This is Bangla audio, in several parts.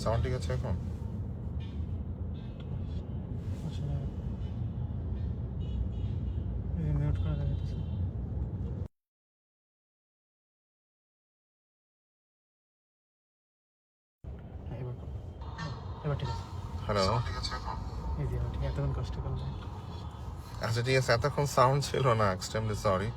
সাউন্ড ঠিক আছে এখন? মিউট করা দেখাতেছে। হ্যাঁ, এবার ঠিক আছে। হ্যালো। এই যে ঠিক এতক্ষণ কষ্ট করলাম। আচ্ছা ঠিক আছে, এতক্ষণ সাউন্ড ছিল না, এক্সট্রিমলি সরি।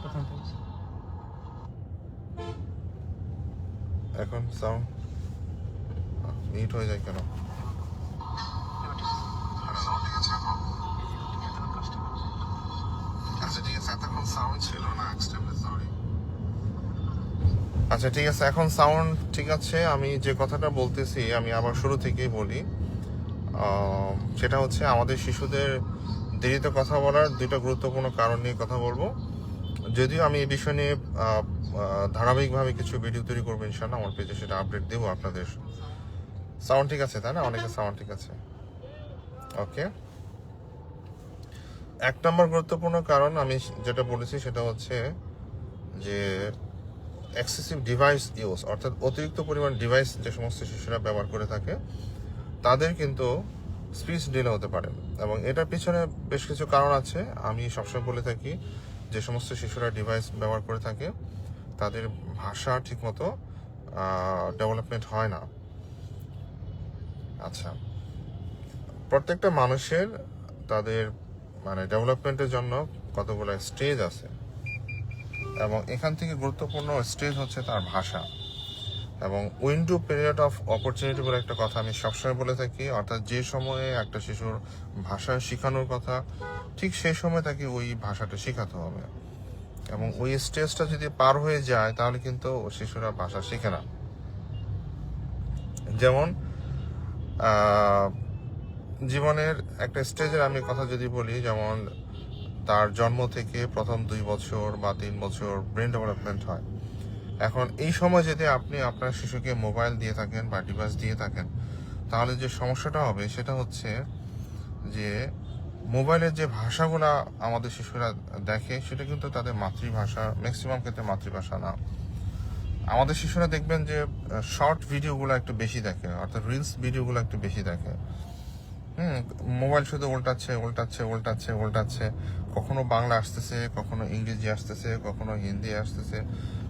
প্রথম থেকে এখন সাউন্ড মিউট হয়ে যায় কেন? আচ্ছা ঠিক আছে, এতক্ষণ সাউন্ড ছিল না, এক্সট্রিমলি সরি। আচ্ছা ঠিক আছে, এখন সাউন্ড ঠিক আছে। আমি যে কথাটা বলতেছি আমি আবার শুরু থেকেই বলি। সেটা হচ্ছে আমাদের শিশুদের দেরিতে কথা বলার দুইটা গুরুত্বপূর্ণ কারণ নিয়ে কথা বলবো। যদিও আমি এই বিষয় নিয়ে ধারাবাহিকভাবে কিছু ভিডিও তৈরি করবো ইনশাল্লাহ, আমার পেজে সেটা আপডেট দেবো আপনাদের। সাউন্ড ঠিক আছে তাই না? অনেকের সাউন্ড ঠিক আছে, ওকে। এক নম্বর গুরুত্বপূর্ণ কারণ আমি যেটা বলেছি সেটা হচ্ছে যে এক্সেসিভ ডিভাইস ইউজ, অর্থাৎ অতিরিক্ত পরিমাণ ডিভাইস যে সমস্ত শিশুরা ব্যবহার করে থাকে তাদের কিন্তু স্পিচ ডিলে হতে পারে, এবং এটার পিছনে বেশ কিছু কারণ আছে। আমি সবসময় বলে থাকি যে সমস্ত শিশুরা ডিভাইস ব্যবহার করে থাকে তাদের ভাষা ঠিকমতো ডেভেলপমেন্ট হয় না। আচ্ছা, প্রত্যেকটা মানুষের তাদের মানে ডেভেলপমেন্টের জন্য কতগুলো স্টেজ আছে, এবং এখান থেকে গুরুত্বপূর্ণ স্টেজ হচ্ছে তার ভাষা। এবং উইন্ডো পিরিয়ড অফ অপরচুনিটি বলে একটা কথা আমি সবসময় বলে থাকি, অর্থাৎ যে সময়ে একটা শিশুর ভাষা শেখানোর কথা ঠিক সেই সময় তাকে ওই ভাষাটা শেখাতে হবে, এবং ওই স্টেজটা যদি পার হয়ে যায় তাহলে কিন্তু শিশুরা ভাষা শেখে না। যেমন জীবনের একটা স্টেজের আমি কথা যদি বলি, যেমন তার জন্ম থেকে প্রথম 2 বছর বা 3 বছর ব্রেন ডেভেলপমেন্ট হয়। এখন এই সময় যদি আপনি আপনার শিশুকে মোবাইল দিয়ে থাকেন বা ডিভাইস দিয়ে থাকেন তাহলে যে সমস্যাটা হবে সেটা হচ্ছে যে মোবাইলের যে ভাষাগুলা আমাদের শিশুরা দেখে সেটা কিন্তু তাদের মাতৃভাষা, ম্যাক্সিমাম ক্ষেত্রে মাতৃভাষা না। আমাদের শিশুরা দেখবেন যে শর্ট ভিডিওগুলো একটু বেশি দেখে, অর্থাৎ রিলস ভিডিওগুলো একটু বেশি দেখে। মোবাইল শুধু উল্টাচ্ছে উল্টাচ্ছে উল্টাচ্ছে উল্টাচ্ছে, কখনো বাংলা আসতেছে, কখনো ইংরেজি আসতেছে, কখনো হিন্দি আসতেছে,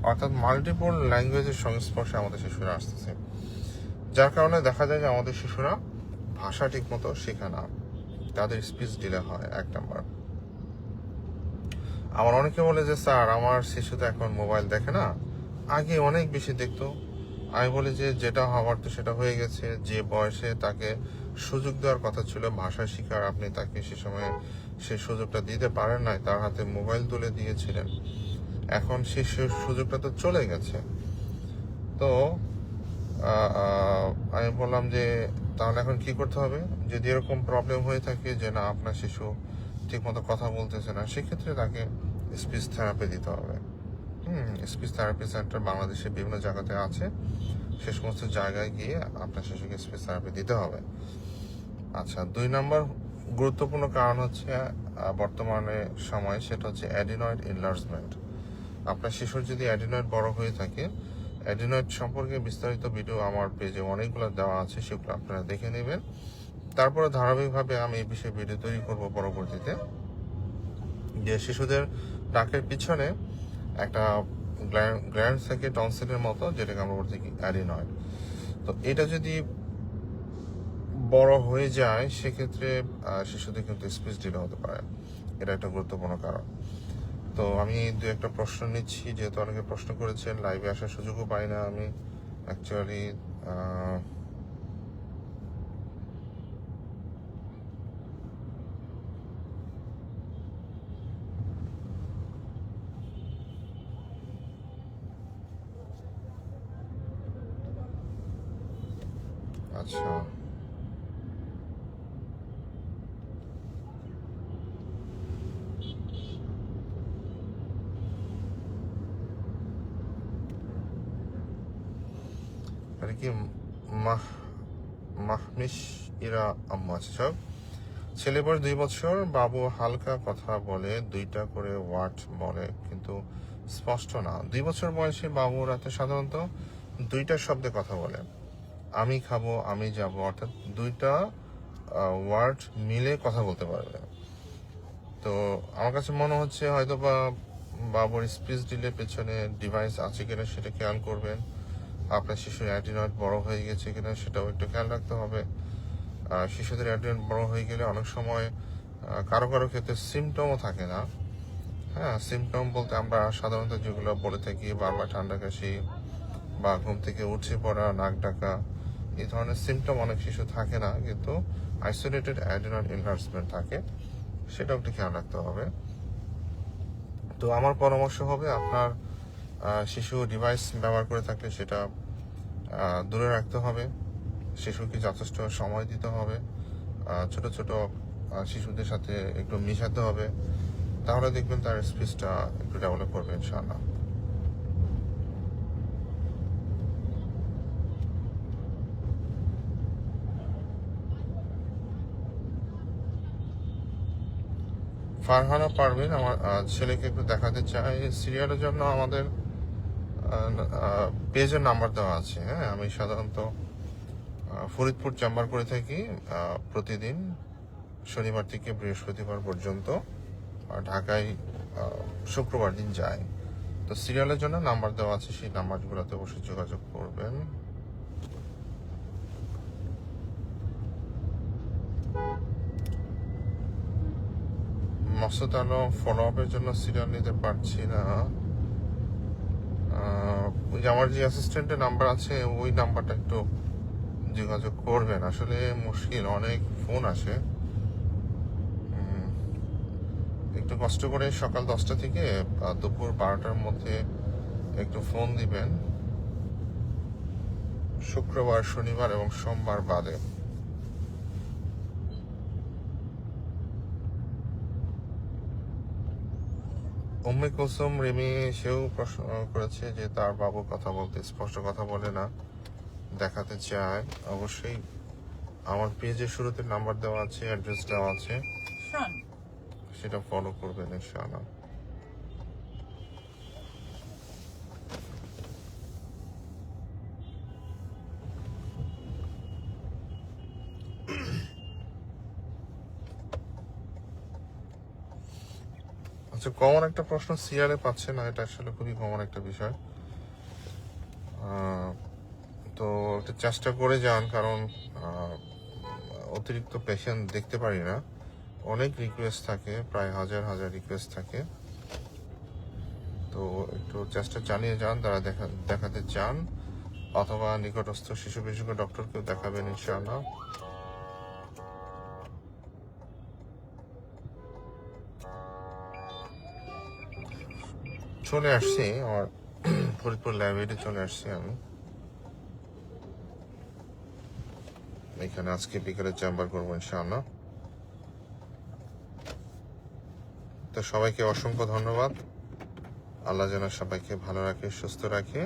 অর্থাৎ মাল্টিপল ল্যাঙ্গুয়েজের সংস্পর্শে আমাদের শিশুরা আসতেছে, যার কারণে দেখা যায় যে আমাদের শিশুরা ভাষা ঠিক মতো শেখে না, তাদের স্পিচ ডিলে হয়। এক নাম্বার। আমার অনেকে বলে যে স্যার আমার শিশু তো এখন মোবাইল দেখে না, আগে অনেক বেশি দেখতো। আমি বলি যে যেটা হওয়ার তো সেটা হয়ে গেছে, যে বয়সে তাকে সুযোগ দেওয়ার কথা ছিল ভাষা শেখার আপনি তাকে সে সময়ে সেই সুযোগটা দিতে পারেন নাই, তার হাতে মোবাইল তুলে দিয়েছিলেন, এখন সেই সুযোগটা তো চলে গেছে। তো আমি বললাম যে তাহলে এখন কি করতে হবে, যদি এরকম প্রবলেম হয়ে থাকে যে না আপনার শিশু ঠিকমতো কথা বলতেছে না, সেক্ষেত্রে তাকে স্পিচ থেরাপি দিতে হবে। স্পিচ থেরাপি সেন্টার বাংলাদেশে বিভিন্ন জায়গাতে আছে, সে সমস্ত জায়গায় গিয়ে আপনার শিশুকে স্পিচ থেরাপি দিতে হবে। আচ্ছা, 2 নম্বর গুরুত্বপূর্ণ কারণ হচ্ছে বর্তমানে সময়, সেটা হচ্ছে অ্যাডিনয়েড এনলার্জমেন্ট। আপনার শিশুর যদি অ্যাডিনয়েড বড় হয়ে থাকে, অ্যাডিনয়েড সম্পর্কে বিস্তারিত ভিডিও আমার পেজে অনেকগুলো দেওয়া আছে, সেগুলো আপনারা দেখে নেবেন। তারপরে ধারাবাহিকভাবে আমি এই বিষয়ে ভিডিও তৈরি করব পরবর্তীতে, যে শিশুদের নাকের পিছনে একটা গ্ল্যান্ড থাকে টনসিলের মতো, যেটাকে আমরা বলছি কি অ্যাডিনয়েড। তো এটা যদি বড় হয়ে যায় সেক্ষেত্রে শিশুদের কিন্তু স্পিচ ডিলে হতে পারে, এটা একটা গুরুত্বপূর্ণ কারণ। তো আমি 2-1টা প্রশ্ন নিচ্ছি, যেহেতু অনেকে প্রশ্ন করেছেন, লাইভে আসার সুযোগও পাই না আমি অ্যাকচুয়ালি। আচ্ছা, এটা কি মাহ মাহমিশ ইরা আম্মু? আচ্ছা সব ছেলে বয়স 2 বছর, বাবু হালকা কথা বলে, 2টা করে ওয়ার্ড বলে কিন্তু স্পষ্ট না। 2 বছর বয়সে বাবু রাতে সাধারণত 2টা শব্দে কথা বলে, আমি খাবো, আমি যাব, অর্থাৎ দুইটা ওয়ার্ড মিলে কথা বলতে পারবে। তো আমার কাছে মনে হচ্ছে হয়তো বা বাবুর স্পিচ ডিলের পেছনে ডিভাইস আছে কিনা সেটা খেয়াল করবেন। আপনার শিশুর অ্যাডিনয়েড বড় হয়ে গেছে কিনা সেটাও একটু খেয়াল রাখতে হবে। শিশুদের অ্যাডিনয়েড বড় হয়ে গেলে অনেক সময় কারো কারো ক্ষেত্রে সিমটমও থাকে না। হ্যাঁ, সিমটম বলতে আমরা সাধারণত যেগুলো বলে থাকি, বারবার ঠান্ডা কাশি বা ঘুম থেকে উঠে পড়া, নাক ডাকা, এই ধরনের সিমটম অনেক শিশু থাকে না, কিন্তু আইসোলেটেড অ্যাডিনয়েড এনহার্সমেন্ট থাকে, সেটাও একটু খেয়াল রাখতে হবে। তো আমার পরামর্শ হবে আপনার শিশু ডিভাইস ব্যবহার করে থাকলে সেটা দূরে রাখতে হবে। শিশুকে যথেষ্ট সময় দিতে হবে। ছোট ছোট শিশুদের সাথে একটু মিশাতে হবে, তাহলে দেখবেন তার স্পিচটা একটু ডেভেলপ করবে ইনশাআল্লাহ। ফারহানা পারভিন, আমার ছেলেকে একটু দেখাতে চাই। সিরিয়ালের জন্য আমাদের পেজের নাম্বার দেওয়া আছে। হ্যাঁ, আমি সাধারণত ফরিদপুর চেম্বার করে থাকি প্রতিদিন শনিবার থেকে বৃহস্পতিবার পর্যন্ত, আর ঢাকায় শুক্রবার দিন যায়। তো সিরিয়ালের জন্য নাম্বার দেওয়া আছে, সেই নাম্বারগুলোতে অবশ্যই যোগাযোগ করবেন। মাসুদ আলম, ফলো আপের জন্য সিরিয়াল নিতে পারছি না। ওই যে আমার যে অ্যাসিস্ট্যান্টের নাম্বার আছে ওই নাম্বারটা একটু যোগাযোগ করবেন। আসলে মুশকিল, অনেক ফোন আসে। একটু কষ্ট করে সকাল 10টা থেকে দুপুর 12টার মধ্যে একটু ফোন দিবেন, শুক্রবার, শনিবার এবং সোমবার বাদে। উম্মে কুলসুম রিমি, সেও প্রশ্ন করেছে যে তার বাবু কথা বলতে স্পষ্ট কথা বলে না, দেখাতে চায়। অবশ্যই আমার পেজের শুরুতে নাম্বার দেওয়া আছে, অ্যাড্রেস দেওয়া আছে, সেটা ফলো করবেন ইনশাআল্লাহ। আচ্ছা, কমন একটা প্রশ্ন সিরিয়ালে পাচ্ছে না, এটা আসলে খুবই কমন একটা বিষয়। তো একটু চেষ্টা করে যান, কারণ অতিরিক্ত পেশেন্ট দেখতে পারি না, অনেক রিকোয়েস্ট থাকে, প্রায় হাজার হাজার রিকোয়েস্ট থাকে। তো একটু চেষ্টা চালিয়ে যান, তারা দেখাতে চান, অথবা নিকটস্থ শিশু বিশেষজ্ঞ ডক্টরকেও দেখাবেন ইনশাআল্লাহ। চলে আসছি আমার ফরিদপুর লাইব্রেরিতে চলে আসছি আমি। এখানে আজকে বিকেলে চেম্বার করবো ইনশাআল্লাহ। তো সবাইকে অসংখ্য ধন্যবাদ। আল্লাহ যেন সবাইকে ভালো রাখে, সুস্থ রাখে।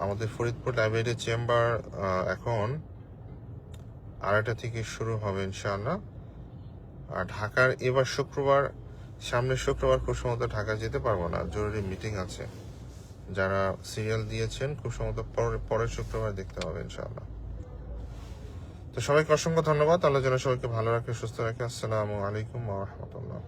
আমাদের ফরিদপুর লাইব্রেরির চেম্বার এখন 2:30 থেকে শুরু হবে ইনশাআল্লাহ। আর ঢাকার এবার শুক্রবার, সামনের শুক্রবার খুব সম্ভবত ঢাকা যেতে পারবো না, জরুরি মিটিং আছে। যারা সিরিয়াল দিয়েছেন খুব সম্ভবত পরের শুক্রবার দেখতে হবে ইনশাআল্লাহ। তো সবাইকে অসংখ্য ধন্যবাদ। আল্লাহ যেন সবাইকে ভালো রাখে, সুস্থ রাখে। আসসালামু আলাইকুম ওয়া রাহমাতুল্লাহ।